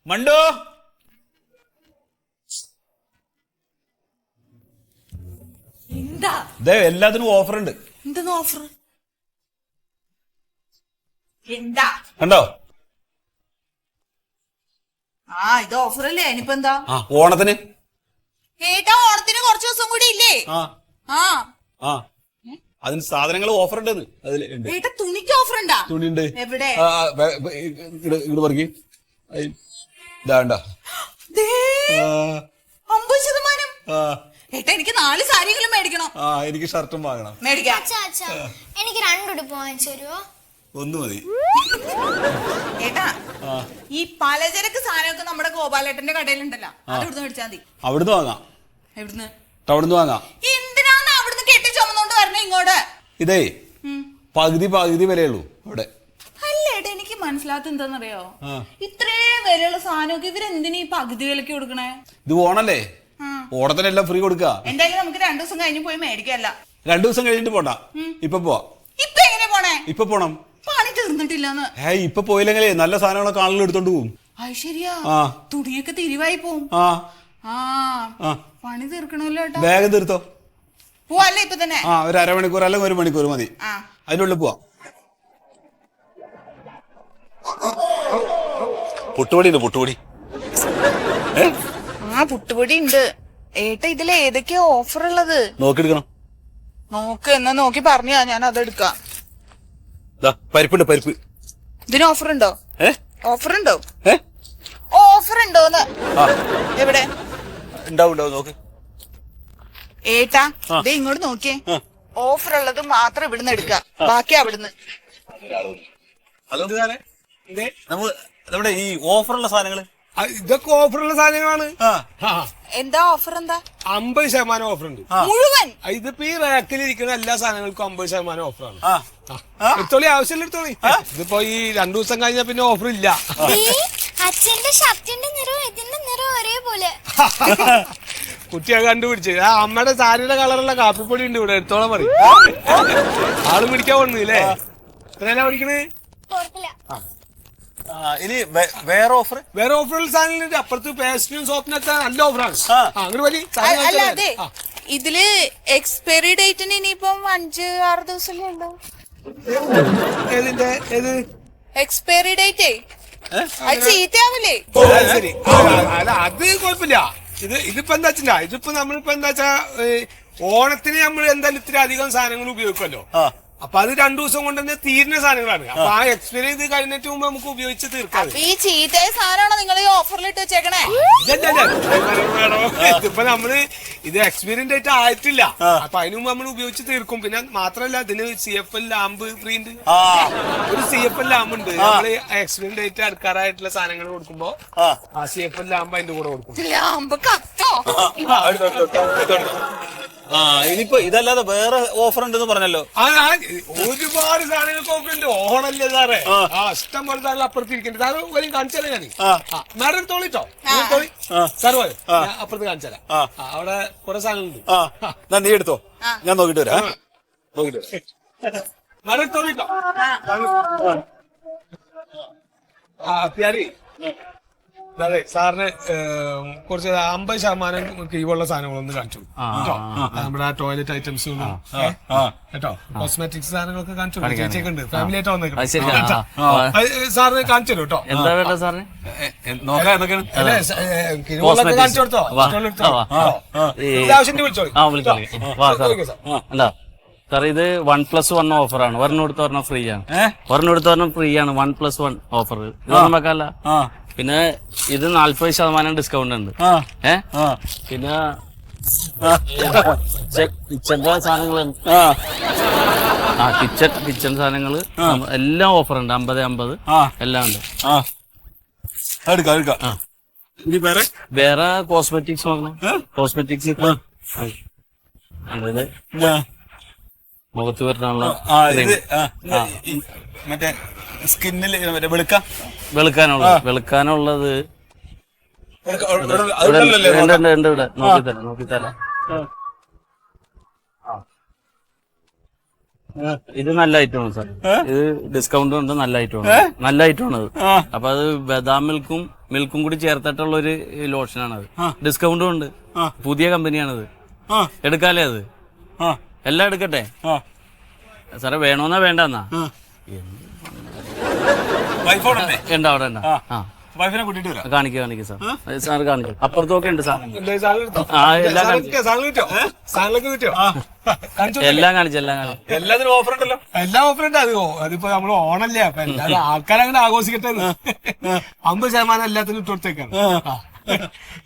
മണ്ടു എന്താ എല്ലാത്തിനും ഓഫർ ഉണ്ട്. എന്തെന്ന് ഓഫർ? എന്താ കണ്ടോ? ഇത് ഓഫർ അല്ലേ? ഇനിയിപ്പോ എന്താ? ഓണത്തിന് ഏട്ടാ, ഓണത്തിന് കുറച്ച് ദിവസം കൂടി ഇല്ലേ? അതിന് സാധനങ്ങൾ ഓഫർ ഉണ്ടെന്ന്. അതിലുണ്ട്. ഏട്ടാ, തുണിക്ക് ഓഫർ ഉണ്ടാ? തുണിയുണ്ട്. എവിടെ? ഇങ്ങോട്ട് പറക്കി. ഇതാണ്ട 50%. ഏട്ടാ, എനിക്ക് 4 സാരികളും മേടിക്കണം. എനിക്ക് ഷർട്ടും വാങ്ങണം. മേടിക്കാം. എനിക്ക് 2 ഉടുപ്പ് വാങ്ങിച്ചു തരുമോ? ഒന്ന് മതി. ഏട്ടാ, ഈ പലചരക്ക് സാധനമൊക്കെ നമ്മുടെ ഗോപാലേട്ടന്റെ കടയിലുണ്ടല്ലോ, അത് ഇവിടുന്ന് മേടിച്ചാൽ മതി. അവിടുന്ന് വാങ്ങാം. എവിടുന്ന്? അവിടുന്ന് വാങ്ങാം. എന്തിനാണ് അവിടുന്ന് കെട്ടി ചുമന്നോണ്ട് വരണേ ഇങ്ങോട്ട്? ഇതേ പകുതി വിലയുള്ളൂ അവിടെ. അല്ല ഏട്ടാ, എനിക്ക് മനസ്സിലാത്ത എന്താന്നറിയോ, ഇത്രയും വിലയുള്ള സാധനമൊക്കെ ഇവരെന്തിനീ പകുതി വിലക്ക് കൊടുക്കണേ? ഇത് ഓണല്ലേ, ഓണത്തിനെല്ലാം ഫ്രീ കൊടുക്ക. എന്തായാലും നമുക്ക് 2 ദിവസം കഴിഞ്ഞ് പോയി മേടിക്കല്ല. 2 ദിവസം കഴിഞ്ഞിട്ട് പോണ്ട, ഇപ്പൊ പോവാ. ഇപ്പൊ എങ്ങനെ പോണേ? ഇപ്പൊ പോണം. പണി തീർന്നിട്ടില്ലെന്ന്. ഇപ്പൊ പോയില്ലെങ്കിലേ നല്ല സാധനങ്ങളൊക്കെ ആളുകൾ എടുത്തോണ്ട് പോവും. അത് ശരിയാ, തുണിയൊക്കെ തിരിവായി പോവും. പണി തീർക്കണല്ലോ ഏട്ടാ. വേഗം തീർത്തോ. പോവല്ലേ ഇപ്പൊ തന്നെ? ഒരു അരമണിക്കൂർ അല്ലെങ്കിൽ 1 മണിക്കൂർ മതി. അതിനുള്ളിൽ പോവാ. പുട്ടുപൊടി ഉണ്ട്, പുട്ടുപൊടി. പുട്ടുപൊടി ഉണ്ട് ഏട്ടാ. ഇതിൽ ഏതൊക്കെയാ ഓഫർ ഉള്ളത്? നോക്കിയെടുക്കണം. നോക്ക്, എന്നാ നോക്കി പറഞ്ഞാ ഞാൻ അതെടുക്കാം. പരിപ്പുണ്ട്, പരിപ്പ്. ഇതിന് ഓഫർ ഉണ്ടോ? ഓഫർ ഉണ്ടോ? ഓഫർ ഉണ്ടോന്ന്? എവിടെ? ഉണ്ടാവും, നോക്ക് ഏട്ടാ. ഇങ്ങോട്ട് നോക്കിയേ, ഓഫർ ഉള്ളത് മാത്രം ഇവിടുന്ന് എടുക്കാം, ബാക്കി അവിടുന്ന്. നമ്മുടെ ഈ ഓഫറുള്ള സാധനങ്ങള് ഇതൊക്കെ ഓഫറുള്ള സാധനങ്ങളാണ്. എന്താ ഓഫർ? എന്താ? 50% ഓഫർ ഉണ്ട് മുഴുവൻ. ഇതിപ്പോ ഈ റാക്കിലിരിക്കുന്ന എല്ലാ സാധനങ്ങൾക്കും 50% ഓഫറാണ്. എടുത്തോളി, ആവശ്യമില്ല എടുത്തോളി. ഇതിപ്പോ ഈ 2 ദിവസം കഴിഞ്ഞാൽ പിന്നെ ഓഫർ ഇല്ല. അച്ഛന്റെ ഷർട്ടിന്റെ നിറവും ഇതിന്റെ നിറവും ഒരേപോലെ. കുട്ടിയെ കണ്ടുപിടിച്ച് അമ്മയുടെ സാരിയുടെ കളറുള്ള കാപ്പിപ്പൊടി ഉണ്ട് ഇവിടെ, എടുത്തോളം പറയും. ആള് പിടിക്കാൻ വന്നില്ലേ? എത്രയല്ല പഠിക്കണേ? ഇനി വേറെ ഓഫറുള്ള സാധനങ്ങളുണ്ട്. അപ്പുറത്ത് പേസ്റ്റിനും സോപ്പിനൊക്കെ നല്ല ഓഫറാണ്. അങ്ങനെ വലിയ അല്ല, അതെ, ഇതില് എക്സ്പയറി ഡേറ്റിന് ഇനിയിപ്പം 5-6 ദിവസമല്ലേ ഉണ്ടാവും. ഏതിന്റെ? ഏത് എക്സ്പയറി ഡേറ്റേ? അത് ചീത്തയാവില്ലേ? ശരി, അല്ല അത് കുഴപ്പമില്ല. ഇതിപ്പോ എന്താ വെച്ചാ, ഇതിപ്പോ നമ്മളിപ്പോ എന്താ വെച്ചാ ഓണത്തിന് നമ്മൾ എന്തായാലും ഇത്തിരി അധികം സാധനങ്ങൾ ഉപയോഗിക്കുമല്ലോ. അപ്പൊ അത് 2 ദിവസം കൊണ്ട് തന്നെ തീരുന്ന സാധനങ്ങളാണ്. അപ്പൊ ആ എക്സ്പയറി ചെയ്ത് കഴിഞ്ഞിട്ട് മുമ്പ് നമുക്ക് ഉപയോഗിച്ച് തീർക്കാം. ഈ ചീത്തയായ സാധനമാണോ നിങ്ങൾ ഈ ഓഫറിൽ ഇട്ട് വെച്ചേക്കണേ? ഇതിപ്പോ നമ്മള് ഇത് എക്സ്പയറി ഡേറ്റ് ആയിട്ടില്ല, അപ്പൊ അതിന് മുമ്പ് നമ്മൾ ഉപയോഗിച്ച് തീർക്കും. പിന്നെ മാത്രല്ല ഇതിന് CFL ലാമ്പ് ഫ്രീ ഉണ്ട്. ഒരു CFL ലാമ്പ് ഉണ്ട്. നമ്മള് എക്സ്പയറി ഡേറ്റ് അടുക്കാറായിട്ടുള്ള സാധനങ്ങൾ കൊടുക്കുമ്പോ ആ CFL ലാമ്പ് അതിന്റെ കൂടെ കൊടുക്കും. ലാമ്പ് കത്തോ? ഇനിയിപ്പോ ഇതല്ലാതെ വേറെ ഓഫർ ഉണ്ടെന്ന് പറഞ്ഞല്ലോ. ഒരുപാട് സാധനങ്ങൾക്ക് ഓഫർ ഉണ്ട്. ഓണല്ലേ സാറേ? ഇഷ്ടം പോലെ സാറിൽ അപ്പുറത്തിരിക്കുന്നുണ്ട്. സാറ് വരും കാണിച്ചാലേ ഞാൻ. മാഡം എടുത്തോളിട്ടോ, സാറ് പോയോ? അപ്പുറത്ത് കാണിച്ചാലാ. അവിടെ കുറെ സാധനങ്ങളുണ്ട്. നീ എടുത്തോ, ഞാൻ നോക്കിട്ട് വരാം. മാഡം എടുത്തോളിട്ടോ. അതെ, സാറിന് കുറച്ച് 50% കിഴിവുള്ള സാധനങ്ങളൊന്ന് കാണിച്ചു നമ്മുടെ ടോയ്ലറ്റ് ഐറ്റംസ് കേട്ടോ, കോസ്മെറ്റിക്സ് സാധനങ്ങളൊക്കെ കാണിച്ചു. ചേച്ചിയൊക്കെ ഫാമിലി ആയിട്ട് വന്നേക്കണം. സാറിന് കാണിച്ചു തരും കേട്ടോ. കിഴിവുള്ളൊക്കെ കാണിച്ചു കൊടുത്തോ. ആവശ്യം വിളിച്ചോളൂ. സാർ, ഇത് 1+1 ഓഫറാണ്. ഒരെണ്ണം എടുത്ത് പറഞ്ഞാൽ ഫ്രീ ആണ്. ഒരെണ്ണം എടുത്ത് പറഞ്ഞാൽ ഫ്രീ ആണ്. 1+1 ഓഫർ. ഇതൊന്നും വെക്കാല്ല. പിന്നെ ഇത് 40% ഡിസ്കൗണ്ട് ഉണ്ട്. പിന്നെ കിച്ചന്റെ സാധനങ്ങളുണ്ട്. കിച്ചൺ സാധനങ്ങള് എല്ലാം ഓഫർ ഉണ്ട്. 50-50 എല്ലാം ഉണ്ട്. വേറെ കോസ്മെറ്റിക്സ് നോക്കണം. കോസ്മെറ്റിക്സ് മുഖത്ത് വരാനുള്ള മറ്റേ സ്കിന്നിൽ വെളുക്കാനുള്ളത് ഇവിടെ നോക്കിത്തരാം. ഇത് നല്ല ഐറ്റമാണ് സാർ. ഇത് ഡിസ്കൗണ്ട് ഉണ്ട്, നല്ല ഐറ്റമാണ്, നല്ല ഐറ്റമാണ് അത്. അപ്പൊ അത് ബദാം മിൽക്കും കൂടി ചേർത്തിട്ടുള്ള ഒരു ലോഷനാണ് അത്. ഡിസ്കൗണ്ടും ഉണ്ട്, പുതിയ കമ്പനിയാണത്. എടുക്കാല്ലേ അത്? എല്ലാം എടുക്കട്ടെ സാറേ? വേണോന്നാ വേണ്ടെന്നാ? ഉണ്ട്, അവിടെ ഉണ്ട്. കാണിക്കാം സാർ. സാർ കാണിക്കും. അപ്പുറത്തൊക്കെ ഉണ്ട് സാർ. എല്ലാം കാണിച്ചു. എല്ലാത്തിനും ഓഫർ ഉണ്ടല്ലോ. എല്ലാ ഓഫർ ഉണ്ട്. അതിപ്പോ നമ്മള് ഓണല്ലേ, അപ്പൊ എല്ലാവരും ആൾക്കാരങ്ങനെ ആഘോഷിക്കട്ടെ. 50% എല്ലാത്തിനും ഇട്ടുകൊടുത്തേക്കാണ്.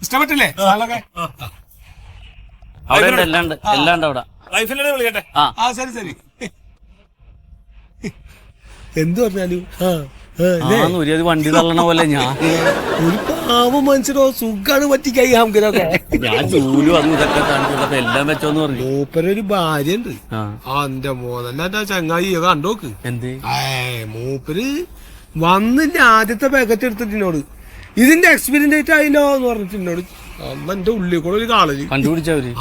ഇഷ്ടപ്പെട്ടില്ലേ സാധനമൊക്കെ? അവിടെ ഉണ്ട്, എല്ലാം ഉണ്ട്, എല്ലാം ഉണ്ട് അവിടെ. വൈഫിനെ വിളിക്കട്ടെ. ആ ശരി. എന്ത് പറഞ്ഞാലും ഒരു വണ്ടി തള്ളണ പോലെ ഞാൻ ഒരു പാവം മനുഷ്യരോ സുഖാണ് പറ്റിക്കായി ഹംഗരൊക്കെ. ഞാൻ ജോലി വന്നു ഇതൊക്കെ കാണിച്ചപ്പോ എല്ലാം വെച്ചോന്ന് പറഞ്ഞു. മൂപ്പരൊരു ഭാര്യ ഉണ്ട്. എന്റെ മോനല്ല ചങ്ങായി കണ്ടോക്ക്. എന്ത് മൂപ്പര് വന്നില്ല ആദ്യത്തെ പാക്കറ്റ് എടുത്തിട്ടിനോട് ഇതിന്റെ എക്സ്പീരിയൻസ് ആയിട്ട് ആയില്ലോ എന്ന് പറഞ്ഞിട്ടിനോട്. അന്ന് എന്റെ ഉള്ളിൽ കൂടെ ഒരു കാളര് കണ്ടുപിടിച്ചവര്.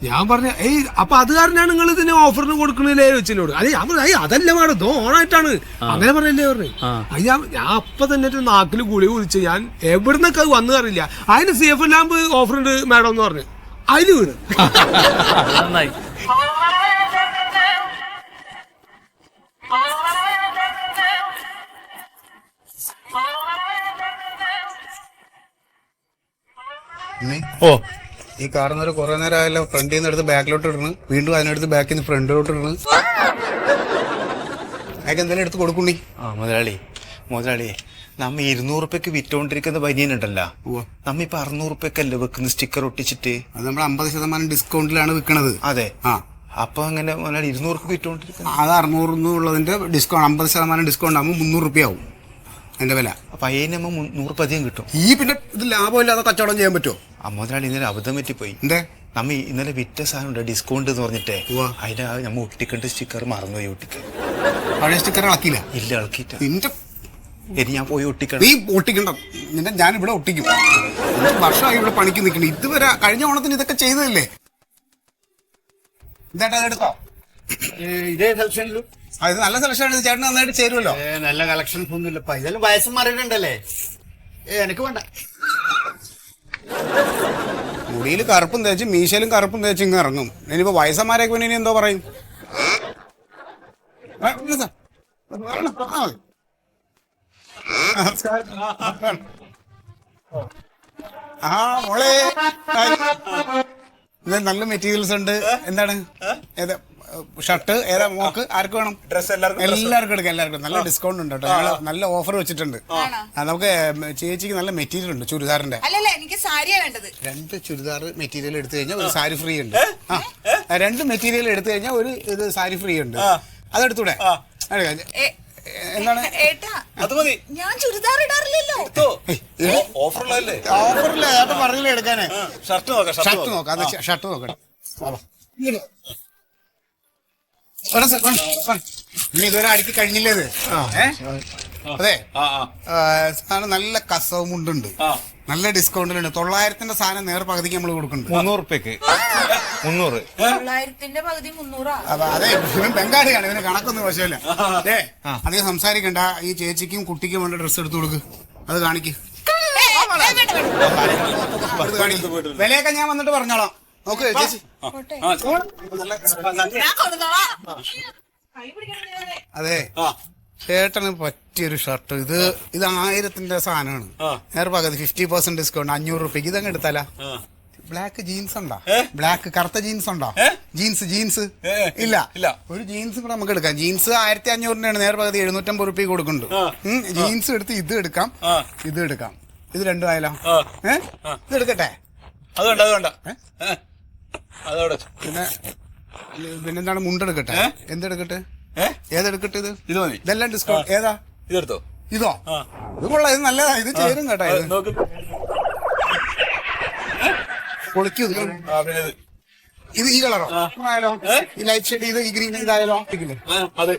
ഞാൻ പറഞ്ഞ അപ്പൊ അത് കാരണമാണ് നിങ്ങൾ ഇതിന് ഓഫറിന് കൊടുക്കണില്ലേ വെച്ചിനോട്. അല്ലെ ഞാൻ പറഞ്ഞു അതല്ല വേണം, ഇതോ ഓണായിട്ടാണ് അങ്ങനെ പറഞ്ഞല്ലേ പറഞ്ഞു. ഞാൻ അപ്പൊ തന്നെ നാക്കില് ഗുളി കുടിച്ച് ഞാൻ എവിടുന്നൊക്കെ അത് വന്നു അറിയില്ല. അതിന് CF ലാമ്പ് ഓഫർ ഉണ്ട് മാഡം എന്ന് പറഞ്ഞു. അതില് വീണ് ഓ ഈ കാറിന്നൊരു കുറെ നേരം ആയല്ലോ. ഫ്രണ്ടിൽ നിന്ന് എടുത്ത് ബാക്കിലോട്ട് ഇടണ്, വീണ്ടും അതിനടുത്ത് ബാക്കിൽ നിന്ന് ഫ്രണ്ടിലോട്ട് ഇടണ്. അതൊക്കെ എന്തായാലും എടുത്ത് കൊടുക്കണി. മുതലാളി നമ്മ 200 റുപ്യക്ക് വിറ്റോണ്ടിരിക്കുന്ന ബനിയനുണ്ടല്ലോ, നമ്മ ഇപ്പൊ 600 റുപ്യക്കല്ലേ വെക്കുന്ന സ്റ്റിക്കർ ഒട്ടിച്ചിട്ട്. അത് നമ്മൾ 50% ഡിസ്കൗണ്ടിലാണ് വിൽക്കണത്. അതെ. അപ്പൊ അങ്ങനെ മുതലാളി 200 റുപ്യ വിറ്റോണ്ടിരിക്കുന്നത്. അത് 600 ഉള്ളതിന്റെ ഡിസ്കൗണ്ട് 50% ഡിസ്കൗണ്ട് ആകുമ്പോൾ 300 റുപ്യ ആവും അതിന്റെ വില. അപ്പൊ അതിന് നമ്മ 100 റുപ്യ അധികം കിട്ടും. ഈ പിന്നെ ഇത് ലാഭമില്ലാതെ കച്ചവടം ചെയ്യാൻ പറ്റുമോ? മുതലാളി ഇന്നലെ അബദ്ധം പറ്റിപ്പോയി. എന്തേ? നമ്മ ഇന്നലെ വിറ്റ സാധനം ഉണ്ട് ഡിസ്കൗണ്ട് എന്ന് പറഞ്ഞിട്ടേ, അതിന്റെ നമ്മ ഒട്ടിക്കേണ്ട സ്റ്റിക്കർ മറന്നുപോയി ഒട്ടിക്കാൻ. പഴയ സ്റ്റിക്കർ ഇളക്കിയില്ല? ഇല്ല, ഇളക്കിയിട്ട. നിന്റെ ഇനി ഞാൻ പോയി ഒട്ടിക്കണം. നീ ഒട്ടിക്കണ്ട, നിന്റെ ഞാനിവിടെ ഒട്ടിക്കും. 5 വർഷമായി ഇവിടെ പണിക്ക് നിൽക്കണം. ഇതുവരെ കഴിഞ്ഞ ഓണത്തിന് ഇതൊക്കെ ചെയ്തതല്ലേ? ഇതേട്ടാ അതെടുത്തോ. ഇതേ സെലക്ഷനിലും ഇത് നല്ല സെലക്ഷൻ ആണ്. ചേട്ടന് നന്നായിട്ട് ചേരുമല്ലോ. നല്ല കളക്ഷൻസ് ഒന്നും ഇല്ലപ്പ. ഇതെല്ലാം വയസ്സും മാറിയിട്ടുണ്ടല്ലേ? എനിക്ക് വേണ്ട. മുടിയിൽ കറുപ്പും തേച്ച് മീശയിലും കറുപ്പും തേച്ച് ഇങ്ങ് ഇറങ്ങും. ഇനിയിപ്പോ വയസ്സന്മാരൊക്കെ പിന്നെ ഇനി എന്തോ പറയും? ആ മോളെ, ഇത് നല്ല മെറ്റീരിയൽസ് ഉണ്ട്. എന്താണ് ഏതാ ഷർട്ട്? ഏതാ മോക്ക്? ആർക്ക് വേണം? ഡ്രസ് എല്ലാവർക്കും എടുക്കാം. എല്ലാവർക്കും നല്ല ഡിസ്കൗണ്ട് ഉണ്ട് കേട്ടോ. ഞങ്ങള് നല്ല ഓഫർ വെച്ചിട്ടുണ്ട്. നമുക്ക് ചേച്ചിക്ക് നല്ല മെറ്റീരിയൽ ഉണ്ട് ചുരിദാറിന്റെ. അല്ലല്ല, എനിക്ക് സാരിയാ വേണ്ടത്. 2 ചുരിദാർ മെറ്റീരിയൽ എടുത്തു കഴിഞ്ഞാൽ ഒരു സാരി ഫ്രീ ഉണ്ട്. 2 മെറ്റീരിയൽ എടുത്തു കഴിഞ്ഞാൽ ഒരു ഇത് സാരി ഫ്രീ ഉണ്ട്. അതെടുത്തൂടെ? എന്താണ് അത് മതി. ഞാൻ ചുരിദാർ ഇടാറില്ലല്ലോ. ഓഫറുള്ളതല്ലേ? ഓഫറില്ല ഏട്ടൻ പറഞ്ഞില്ല എടുക്കാനേ. ഷർട്ട് നോക്കാം. ഷർട്ട് നോക്കാം. അത് ഷർട്ട് നോക്കട്ടെ. ഇനി ഇതുവരെ അടുക്കി കഴിഞ്ഞില്ലേ ഇത്? അതെ, സാധനം നല്ല കസവ് മുണ്ടുണ്ട്, നല്ല ഡിസ്കൗണ്ടിലുണ്ട്. 900-ന്റെ സാധനം നേർ പകുതിക്ക് നമ്മൾ കൊടുക്കുന്നുണ്ട്. 300 റുപ്യക്ക് 300. 900-ന്റെ പകുതി 300. അതെ, ഇവൻ ബംഗാളിയാണ്, ഇവന് കണക്കൊന്നും വശമില്ല. അതെ, അധികം സംസാരിക്കണ്ട. ഈ ചേച്ചിക്കും കുട്ടിക്കും വേണ്ട ഡ്രസ്സ് എടുത്തു കൊടുക്ക്. അത് കാണിക്ക്. വിലയൊക്കെ ഞാൻ വന്നിട്ട് പറഞ്ഞോളാം. നോക്ക് ചേച്ചി. അതെ, ചേട്ടന് പറ്റിയൊരു ഷർട്ട്. ഇത് 1000-ന്റെ സാധനമാണ്. നേർ പകുതി 50% ഡിസ്കൗണ്ട് 500 റുപ്യക്ക്. ഇതങ്ങ് എടുത്താല. ബ്ലാക്ക് ജീൻസ് ഉണ്ടോ? ബ്ലാക്ക് കറുത്ത ജീൻസ് ഉണ്ടോ? ജീൻസ് ഇല്ല. ഒരു ജീൻസ് കൂടെ നമുക്ക് എടുക്കാം. ജീൻസ് 1500-ന്റെ നേർ പകുതി 750 റുപ്യ കൊടുക്കുന്നുണ്ട്. ജീൻസ് എടുത്ത് ഇത് എടുക്കാം, ഇത് എടുക്കാം. ഇത് രണ്ടും ആയാലോ? ഇത് എടുക്കട്ടെ? അത് വേണ്ട. പിന്നെന്താണ്? മുണ്ടെടുക്കട്ടെ? എന്തെടുക്കട്ടെ? ഏതെടുക്കട്ടെ? ഇത് മതി. ഇതെല്ലാം ഡിസ്കൗണ്ട്. ഏതാ? ഇതെടുത്തോ. ഇതോ? ഇത് കൊള്ളാം, ഇത് നല്ലതാ, ഇത് ചേരും കേട്ടോ. ഇത് പൊളിക്കും. ഇത് ഈ കളറോ ആയാലോ? ഈ ലൈറ്റ് ഷെയ്ഡ്, ഇത് ഈ ഗ്രീൻ ഇതായാലോ? അതെ.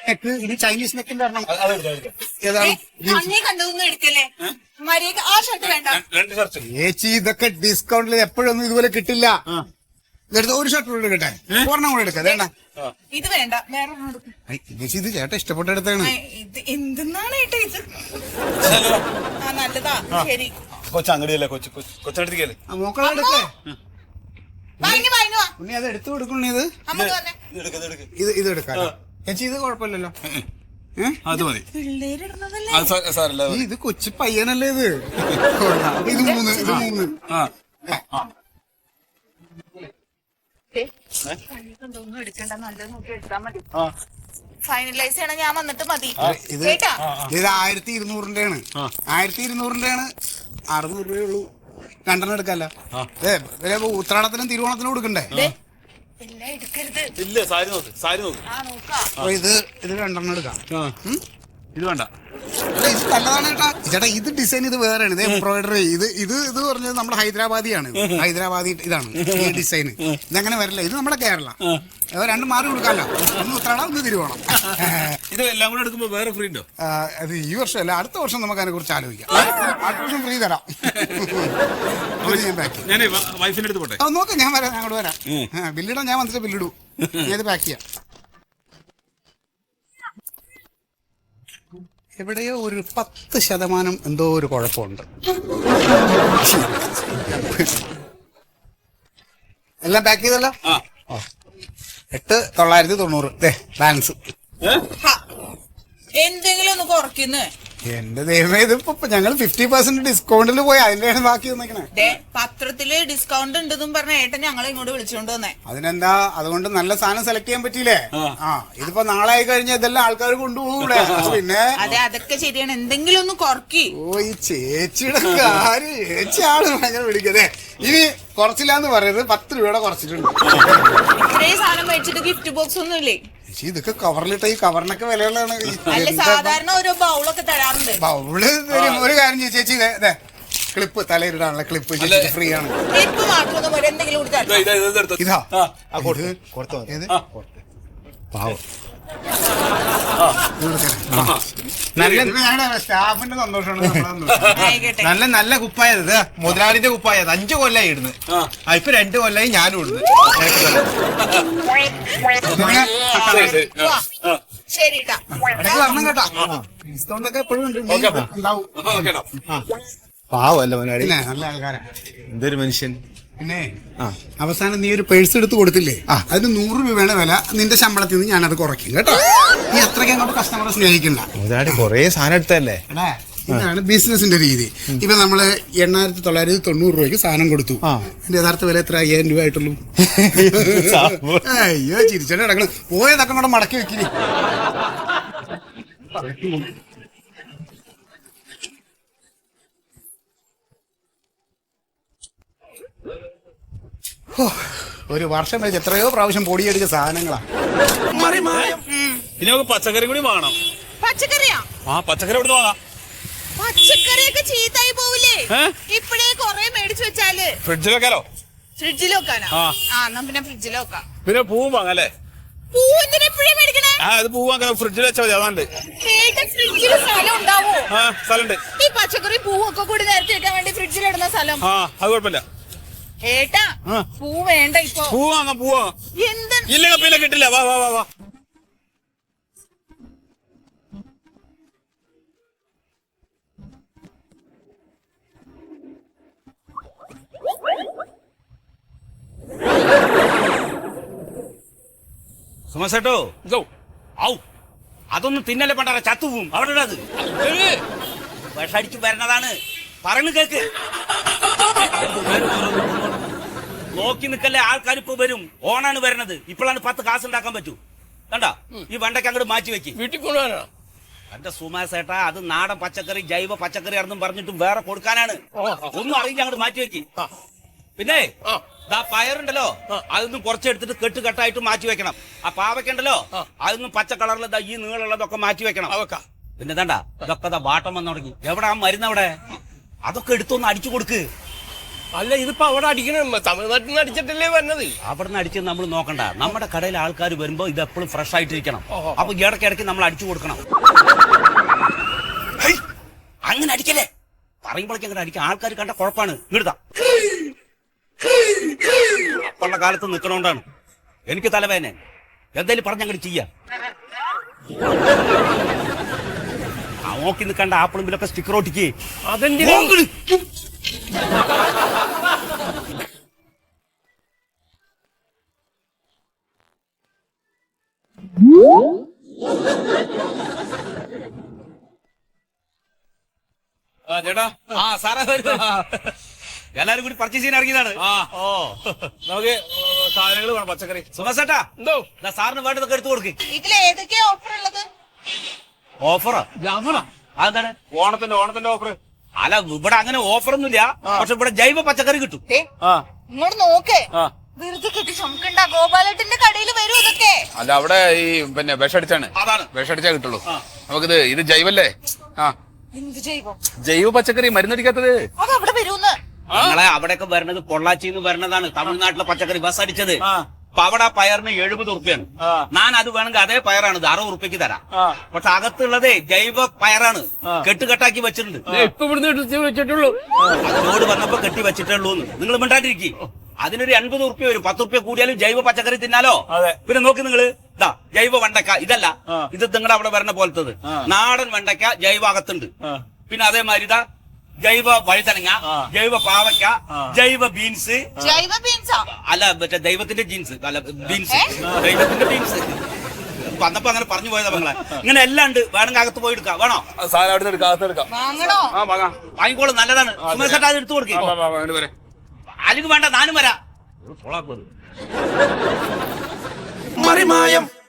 നെക്ക് ഇത് ചൈനീസ് നെക്കിന്റെ ഒരെണ്ണം അതെടുക്കാം ഏതാണ് അന്നേ കണ്ടതൊന്നും എടുക്കല്ലേ മര്യാദ ആ ഷർട്ട് വേണ്ട. രണ്ട് ഷർട്ട് ചേച്ചി ഇതൊക്കെ ഡിസ്കൗണ്ടിൽ എപ്പോഴൊന്നും ഇതുപോലെ കിട്ടില്ല. ഇതെടുത്ത് ഒരു ഷർട്ട് കൂടെ എടുക്കട്ടെ, ഒരെണ്ണം കൂടെ എടുക്കാം. വേണ്ട ഇത് വേണ്ട, വേറെ ഒരെണ്ണം എടുക്ക്. ചേച്ചി ഇത് ചേട്ടാ ഇഷ്ടപ്പെട്ട എടുത്താണ്. ഇത് എന്തെന്നാണ് ഏട്ടാ ഇത്? ആ നല്ലതാ, ശരി. കൊച്ചങ്ങടിയല്ലേ, കൊച്ചടുത്തേക്കല്ലേ. മോക്കളെ എടുക്കേ വാങ്ങി വാങ്ങി വാ. ഉണ്ണി അത് എടുത്തു കൊടുക്കണേ. ഇത് നമുക്ക് തന്നെ ഇത് എടുക്കാം ചേച്ചി. ഇത് കുഴപ്പമില്ലല്ലോ. അത് മതി. പിള്ളേരിടുന്നതല്ലേ? അത് സാരല്ല. ഇത് കൊച്ചു പയ്യനല്ലേ ഇത്. ഇത് 3. ഒന്നും എടുക്കണ്ട, നല്ലത് നോക്കി എടുത്താൽ മതി. ഫൈനലൈസ് ചെയ്യണം, ഞാൻ വന്നിട്ട് മതി ഇത് കേട്ടാ. ഇത് 1200-ന്റെ ആണ്. 1200-ന്റെ ആണ്. 600 രൂപയേ ഉള്ളൂ. 2 എടുക്കല്ല. ഉത്രാടത്തിനും തിരുവോണത്തിനും കൊടുക്കണ്ടേ? എല്ലാം എടുക്കരുത്. ഇല്ല, സാരി നോക്ക്, സാരി നോക്ക്. ആ നോക്കാം. അപ്പൊ ഇത് 2 എടുക്കാം. ഇത് വേണ്ട. അല്ല ഇത് നല്ലതാണ് ചേട്ടാ. ചേട്ടാ ഇത് ഡിസൈൻ ഇത് വേറെയാണ്. ഇത് എംബ്രോയിഡറി. ഇത് പറഞ്ഞത് നമ്മുടെ ഹൈദരാബാദിയാണ്. ഹൈദരാബാദി ഇതാണ് ഈ ഡിസൈൻ. ഇതങ്ങനെ വരില്ല. ഇത് നമ്മുടെ കേരള. 2 മാറി കൊടുക്കാമല്ലോ. ഒന്ന് ഉത്രാടം, ഒന്ന് തിരുവോണം. ഇത് എല്ലാം കൂടെ എടുക്കുമ്പോ വേറെ ഫ്രീ ഉണ്ടോ? അത് ഈ വർഷം അല്ല, അടുത്ത വർഷം നമുക്ക് അതിനെ കുറിച്ച് ആലോചിക്കാം. അടുത്ത വർഷം ഫ്രീ തരാം. ഞാൻ വൈഫിന്റെ അടുത്ത് പോട്ടെ. നോക്കാം, ഞാൻ വരാം, അങ്ങോട്ട് വരാം. ബില്ലിടാൻ ഞാൻ വന്നിട്ട് ബില്ലിടൂ. ഞാൻ ഇത് പാക്ക് ചെയ്യാം. എവിടെയോ ഒരു 10% എന്തോ ഒരു കുഴപ്പമുണ്ട്. എല്ലാം പാക്ക് ചെയ്തല്ലോ. 8,990 ബാലൻസ്. എന്തെങ്കിലും ഒന്ന് കുറയ്ക്കുന്നേ. എന്റെ ദൈവമേ, ഇതിപ്പോ ഞങ്ങൾ 50% ഡിസ്കൗണ്ടിൽ പോയി അതിന്റെയാണ് ബാക്കി വന്നേക്കണേ. പത്രത്തില് ഡിസ്കൗണ്ട് ഉണ്ടെന്നും പറഞ്ഞ ഏട്ടൻ ഞങ്ങളെ ഇങ്ങോട്ട് വിളിച്ചോണ്ട് വന്നേ. അതിനെന്താ, അതുകൊണ്ട് നല്ല സാധനം സെലക്ട് ചെയ്യാൻ പറ്റിയില്ലേ? ഇതിപ്പോ നാളെ ആയി കഴിഞ്ഞാൽ ഇതെല്ലാം ആൾക്കാർ കൊണ്ടുപോകൂടെ. പിന്നെ അതെ, അതൊക്കെ ശരിയാണ്. എന്തെങ്കിലും ഒന്ന് കുറക്കി. ഓ, ഈ ചേച്ചിയുടെ കാര്യം, ചേച്ചിയാണ് ഭയങ്കര വിളിക്കതേ. ഇനി കുറച്ചില്ലാന്ന് പറയുന്നത് 10 രൂപയുടെ കുറച്ചിട്ടുണ്ട്. ഇത്രയും സാധനം മേടിച്ചിട്ട് ഗിഫ്റ്റ് ബോക്സ് ഒന്നും ഇല്ലേ? ഇതൊക്കെ കവറിലിട്ട ഈ കവറിനൊക്കെ വിലയുള്ളതാണ്. അല്ല, സാധാരണ ഓരോ ബൗളൊക്കെ തരാറുണ്ട്. ബൗള് തരും. ഒരു കാര്യം ചെയ്യും ചേച്ചി, ക്ലിപ്പ് തലയിടാനുള്ള ക്ലിപ്പ് ഫ്രീ ആണ്. ക്ലിപ്പ് മാത്രമൊന്നും പോരാ, എന്തെങ്കിലും കൂടി തരാം. ഇതാ കൊടുത്തോ. ഏത് പാവം. നല്ല സ്റ്റാഫിന്റെ സന്തോഷമാണ്. നല്ല നല്ല കുപ്പായത്, ഇത് മുതലാളിന്റെ കുപ്പായത്. 5 കൊല്ലായി ഇടുന്നു. ഇപ്പൊ 2 കൊല്ലായി ഞാനും ഇടുന്നു. ശരി വരണം കേട്ടോ. ഡിസ്കൗണ്ട് ഒക്കെ എപ്പോഴും ഉണ്ടാവും. പാവല്ല മുതലാളി, നല്ല ആൾക്കാരാ. എന്തൊരു മനുഷ്യൻ. പിന്നെ അവസാനം നീ ഒരു പേഴ്സ് എടുത്ത് കൊടുത്തില്ലേ, അതിന് 100 രൂപയാണ് വില. നിന്റെ ശമ്പളത്തിൽ നിന്ന് ഞാനത് കുറയ്ക്കും കേട്ടോ. നീ അത്രയ്ക്ക് അങ്ങോട്ട് കസ്റ്റമറെ സ്നേഹിക്കണ്ട. മുതലാളി കൊറേ സാധനം എടുത്തല്ലേ. ഇതാണ് ബിസിനസിന്റെ രീതി. ഇപ്പൊ നമ്മള് 8,990 രൂപയ്ക്ക് സാധനം കൊടുത്തു. എന്റെ യഥാർത്ഥ വില എത്ര? 5,000 രൂപ ആയിട്ടുള്ളൂ. അയ്യോ, ചിരിച്ചോണ്ട് കിടക്കണം. പോയതൊക്കെ കൂടെ മടക്കി വെക്കിനി. ഒരു വർഷം വെച്ച് എത്രയോ പ്രാവശ്യം പൊടിയടിച്ച സാധനങ്ങളാ. ഇനി നമുക്ക് പച്ചക്കറി കൂടി വാങ്ങണം. പച്ചക്കറിയാ? പച്ചക്കറി എവിടെ വാങ്ങാം? പച്ചക്കറിയൊക്കെ ചീത്തായി പോവില്ലേ? ഇപ്പഴേ കൊറേ മേടിച്ചു വെച്ചാല് ഫ്രിഡ്ജിൽ വെക്കാലോ. ഫ്രിഡ്ജിൽ വെക്കാനാ? എന്നാ പിന്നെ ഫ്രിഡ്ജിൽ വെക്കാം. പിന്നെ പൂവും വാങ്ങാല്ലേ? പൂ എന്തിനാ എപ്പോഴേ മേടിക്കണേ? അത് പൂ വാങ്ങാൻ ഫ്രിഡ്ജിൽ വെച്ചാൽ മതി. അതാണ്ട് ഫ്രിഡ്ജിൽ സ്ഥലം ഉണ്ടാവോ? സ്ഥലമുണ്ട്. ഈ പച്ചക്കറി പൂവൊക്കെ കൂടി നേരത്തെ വെക്കാൻ വേണ്ടി ഫ്രിഡ്ജിൽ ഇടുന്ന സ്ഥലം. അത് കുഴപ്പമില്ല. ഏട്ടാ, പൂ വേണ്ട ഇപ്പൊ. പൂ വാങ്ങാം, പൂ വാങ്ങാം. എന്ത്? ഇല്ലെങ്കിൽ പിന്നെ കിട്ടില്ല. വാ വാ വാ വാ. സുമസേട്ടോ, അതൊന്നും തിന്നല്ലേ പണ്ടാറ, ചത്തുപോവും. അവിടെ അത് വിഷടിച്ചു വരണതാണ്. പറഞ്ഞു കേക്ക്. നോക്കി നിക്കല്ലേ, ആൾക്കാർ ഇപ്പൊ വരും. ഓണാണ് വരണത്. ഇപ്പോഴാണ് 10 കാശ് ഉണ്ടാക്കാൻ പറ്റൂ. കണ്ട, ഈ വെണ്ടയ്ക്ക് അങ്ങോട്ട് മാറ്റി വെക്ക്. വീട്ടിൽ കൊണ്ടുപോകാനാ എന്റെ സുമേസേട്ടാ? അത് നാടൻ പച്ചക്കറി, ജൈവ പച്ചക്കറി ആണെന്നും പറഞ്ഞിട്ട് വേറെ കൊടുക്കാനാണ്. ഒന്നും അറിയില്ല, അങ്ങോട്ട് മാറ്റി വെക്ക്. പിന്നെ പയറുണ്ടല്ലോ, അതൊന്നും കുറച്ചെടുത്തിട്ട് കെട്ടുകെട്ടായിട്ട് മാറ്റി വെക്കണം. ആ പാവയ്ക്കുണ്ടല്ലോ, അതൊന്നും പച്ച കളറിൽ ഈ നീളുള്ളതൊക്കെ മാറ്റി വെക്കണം. പിന്നെ ഇതണ്ട, ഇതൊക്കെ വാട്ടം വന്നു തുടങ്ങി. എവിടെ ആ മരുന്ന്? അവിടെ അതൊക്കെ എടുത്തൊന്ന് അടിച്ചു കൊടുക്ക്. അല്ല ഇതിപ്പോ അവിടെ അടിക്കണം, തമിഴ്നാട്ടിൽ നിന്ന് അടിച്ചിട്ടല്ലേ വന്നത്. അവിടെ നിന്ന് അടിച്ചത് നമ്മൾ നോക്കണ്ട. നമ്മുടെ കടയിൽ ആൾക്കാർ വരുമ്പോ ഇത് എപ്പോഴും ഫ്രഷ് ആയിട്ടിരിക്കണം. അപ്പൊ ഇടയ്ക്കിടയ്ക്ക് നമ്മൾ അടിച്ചു കൊടുക്കണം. അങ്ങനെ അടിക്കല്ലേ, പറയുമ്പോഴേക്കും അങ്ങനെ അടിക്കാം. ആൾക്കാർ കണ്ട കുഴപ്പമാണ്. ഇവിടുത്ത അപ്പുള്ള കാലത്ത് നിൽക്കണോണ്ടാണ് എനിക്ക് തലവേദന. എന്തായാലും പറഞ്ഞങ്ങോട്ട് ചെയ്യാം. നോക്കി നിൽക്കണ്ട, ആപ്പിളും ബില്ലൊക്കെ സ്റ്റിക്കർ ഒട്ടിക്ക്. അതെന്തിനാ? ചേട്ടാ സാറേ എല്ലാരും കൂടി പർച്ചേസ് ചെയ്യാൻ ഇറങ്ങിയതാണ്. നമുക്ക് സാധനങ്ങൾ വേണം, പച്ചക്കറി. സുമസേട്ടാ, എന്തോ സാറിന് വേണ്ടതൊക്കെ എടുത്തു കൊടുക്ക്. ഇതിൽ ഏതൊക്കെയാ ഓഫർ ഉള്ളത്? ഓഫറാ? അതെന്താണ്? ഓണത്തിന്റെ ഓഫർ. അല്ല, ഇവിടെ അങ്ങനെ ഓഫറൊന്നുമില്ല. പക്ഷെ ഇവിടെ ജൈവ പച്ചക്കറി കിട്ടും. ഇങ്ങോട്ട് നോക്കേ, വെറുതെ കെട്ടി ചുമക്കണ്ട. ഗോപാലേട്ടന്റെ കടയിൽ വരും ഇതൊക്കെ. അല്ല, അവിടെ ഈ പിന്നെ വിഷടിച്ചാണ്. അതാണ് വിഷടിച്ചാ കിട്ടുള്ളൂ. നമുക്കിത് ഇത് ജൈവല്ലേ? എന്ത് ജൈവം? ജൈവ പച്ചക്കറി, മരുന്നടിക്കാത്തത്. അത് അവിടെ വരൂന്ന്. ഞങ്ങളെ അവിടെയൊക്കെ വരണത് പൊള്ളാച്ചിന്ന് വരണതാണ്. തമിഴ്നാട്ടിലെ പച്ചക്കറി ബസ് അടിച്ചത്. അപ്പൊ അവിടെ ആ പയറിന് 70 ഉറുപ്പ്യാണ്. ഞാൻ അത് വേണമെങ്കിൽ അതേ പയറാണ്, ഇത് 60 ഉറുപ്പ്യക്ക് തരാം. പക്ഷെ അകത്തുള്ളതേ ജൈവ പയറാണ്, കെട്ടുകെട്ടാക്കി വെച്ചിട്ടുണ്ട്. ഇപ്പൊ ഇവിടുന്ന് എടുത്ത് വെച്ചിട്ടുള്ളൂ. അതിനോട് വന്നപ്പോ കെട്ടി വെച്ചിട്ടുള്ളൂ. നിങ്ങൾ മിണ്ടാണ്ടിരിക്കും. അതിനൊരു 80 ഉറുപ്പ്യ വരും. 10 ഉറുപ്പ്യ കൂടിയാലും ജൈവ പച്ചക്കറി തിന്നാലോ. പിന്നെ നോക്കി നിങ്ങള്, ഇതാ ജൈവ വെണ്ടക്ക. ഇതല്ല, ഇത് നിങ്ങളുടെ അവിടെ വരണ പോലത്തത് നാടൻ വെണ്ടക്ക ജൈവ അകത്തുണ്ട്. പിന്നെ അതേമാതിരി ഇതാ ജൈവ വഴുതനങ്ങ, ജൈവ പാവക്ക, ജൈവ ബീൻസ്. ജൈവ ബീൻസാ? അല്ല, മറ്റേ ദൈവത്തിന്റെ ജീൻസ്. അല്ല, ബീൻസ്, ദൈവത്തിന്റെ ബീൻസ്. വന്നപ്പോ അങ്ങനെ പറഞ്ഞു പോയതാ നിങ്ങളെ. ഇങ്ങനെ എല്ലാം ഉണ്ട്. വേണമെങ്കിൽ അകത്ത് പോയി എടുക്കാം. വേണോ? സാധനം അവിടെ എടുക്കാം. വാങ്ങണോ? വാങ്ങിക്കോളും, നല്ലതാണ്. സുമേഷേട്ടാ അത് എടുത്തു കൊടുക്കും. അല്ലെങ്കിൽ വേണ്ട, ഞാനും വരാം. മറിമായം